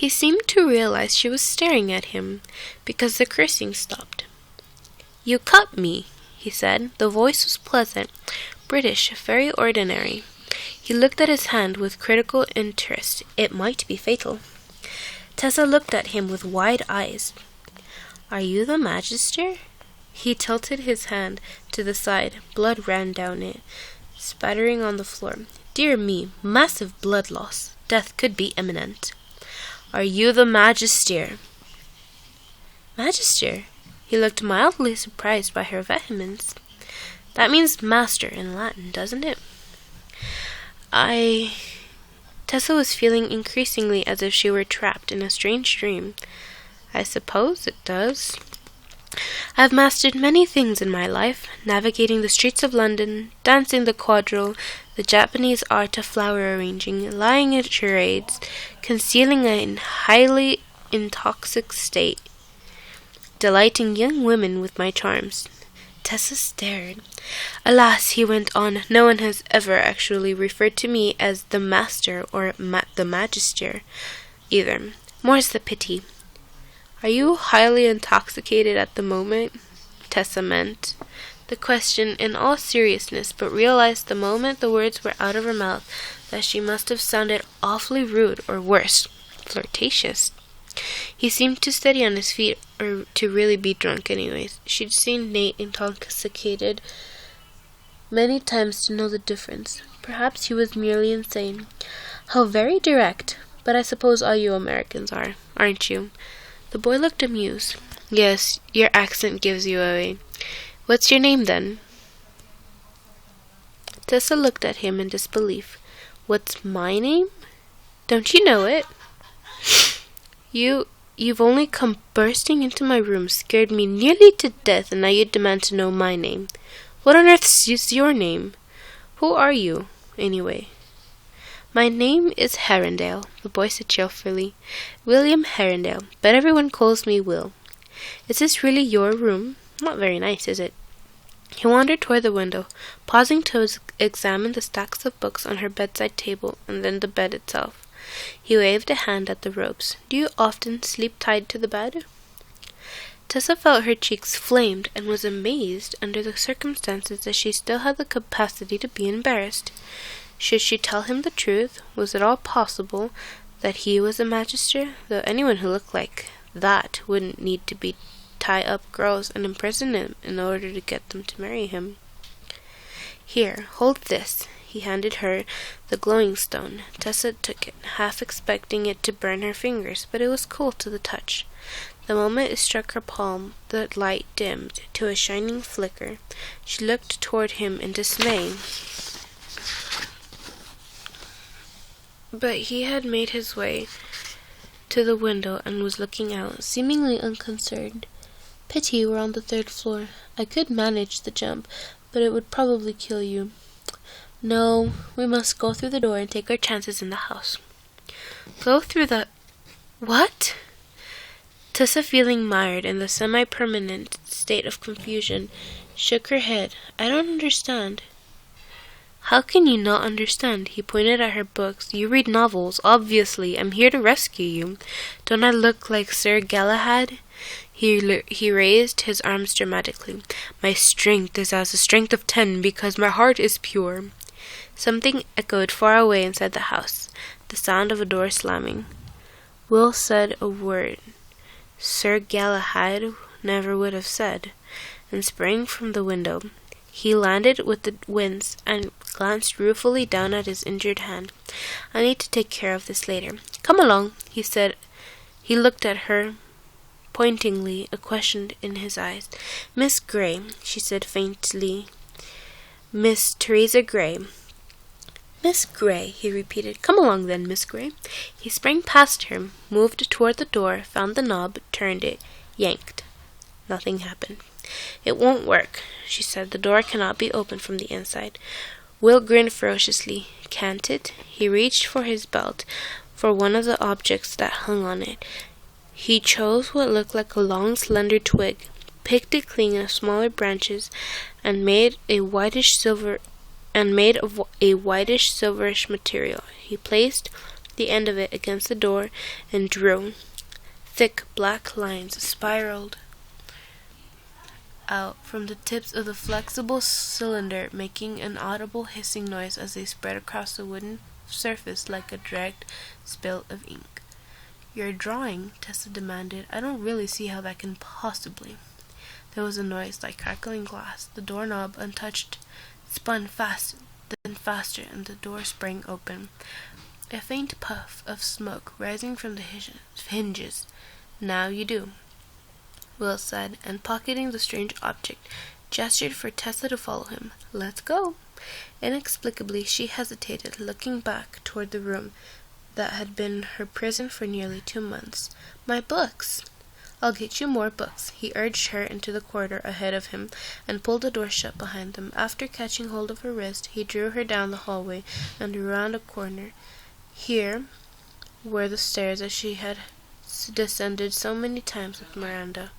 He seemed to realize she was staring at him, because the cursing stopped. "You cut me," he said. The voice was pleasant, British, very ordinary. He looked at his hand with critical interest. It might be fatal. Tessa looked at him with wide eyes. "Are you the Magister?" He tilted his hand to the side. Blood ran down it, spattering on the floor. "Dear me, massive blood loss. Death could be imminent." "Are you the Magister?" "Magister?" He looked mildly surprised by her vehemence. "That means master in Latin, doesn't it?" Tessa was feeling increasingly as if she were trapped in a strange dream. "I suppose it does. I've mastered many things in my life, navigating the streets of London, dancing the quadrille, the Japanese art of flower arranging, lying at charades, concealing a highly intoxicated state, delighting young women with my charms." Tessa stared. "Alas," he went on, "no one has ever actually referred to me as the master or the magister either. More's the pity." "Are you highly intoxicated at the moment?" Tessa meant the question in all seriousness, but realized the moment the words were out of her mouth that she must have sounded awfully rude, or worse, flirtatious. He seemed too steady on his feet, or to really be drunk anyways. She'd seen Nate intoxicated many times to know the difference. Perhaps he was merely insane. "How very direct. But I suppose all you Americans are, aren't you?" The boy looked amused. "Yes, your accent gives you away. What's your name, then?" Tessa looked at him in disbelief. "What's my name? Don't you know it?" You've only come bursting into my room, scared me nearly to death, and now you demand to know my name. What on earth is your name? Who are you, anyway?" "My name is Herondale," the boy said cheerfully. "William Herondale, but everyone calls me Will. Is this really your room? Not very nice, is it?" He wandered toward the window, pausing to examine the stacks of books on her bedside table and then the bed itself. He waved a hand at the ropes. "Do you often sleep tied to the bed?" Tessa felt her cheeks flamed and was amazed under the circumstances that she still had the capacity to be embarrassed. Should she tell him the truth? Was it all possible that he was a magister? Though anyone who looked like that wouldn't need to tie up girls and imprison them in order to get them to marry him. "Here, hold this." He handed her the glowing stone. Tessa took it, half expecting it to burn her fingers, but it was cool to the touch. The moment it struck her palm, the light dimmed to a shining flicker. She looked toward him in dismay. But he had made his way to the window and was looking out, seemingly unconcerned. "Pity we're on the 3rd floor. I could manage the jump, but it would probably kill you. No, we must go through the door and take our chances in the house." "Go through the... what?" Tessa, feeling mired in the semi-permanent state of confusion, shook her head. "I don't understand." "How can you not understand?" He pointed at her books. "You read novels, obviously. I'm here to rescue you. Don't I look like Sir Galahad?" He raised his arms dramatically. "My strength is as the strength of 10 because my heart is pure." Something echoed far away inside the house, the sound of a door slamming. Will said a word Sir Galahad never would have said, and sprang from the window. He landed with a wince and glanced ruefully down at his injured hand. "I need to take care of this later. Come along," he said. He looked at her pointingly, a question in his eyes. "Miss Grey," she said faintly. "Miss Theresa Grey." "Miss Grey," he repeated. "Come along then, Miss Grey." He sprang past her, moved toward the door, found the knob, turned it, yanked. Nothing happened. "It won't work," she said. "The door cannot be opened from the inside." Will grinned ferociously. "Can't it?" He reached for his belt, for one of the objects that hung on it. He chose what looked like a long, slender twig, picked it clean of smaller branches, and made of a whitish silverish material. He placed the end of it against the door, and drew. Thick black lines spiraled out from the tips of the flexible cylinder, making an audible hissing noise as they spread across the wooden surface like a dragged spill of ink. "You're drawing?" Tessa demanded. "I don't really see how that can possibly." There was a noise like crackling glass. The doorknob, untouched, spun fast, then faster, and the door sprang open. A faint puff of smoke rising from the hinges. "Now you do," Will said, and pocketing the strange object, gestured for Tessa to follow him. "Let's go." Inexplicably, she hesitated, looking back toward the room that had been her prison for nearly 2 months. "My books!" "I'll get you more books." He urged her into the corridor ahead of him and pulled the door shut behind them. After catching hold of her wrist, he drew her down the hallway and around a corner. Here were the stairs as she had descended so many times with Miranda.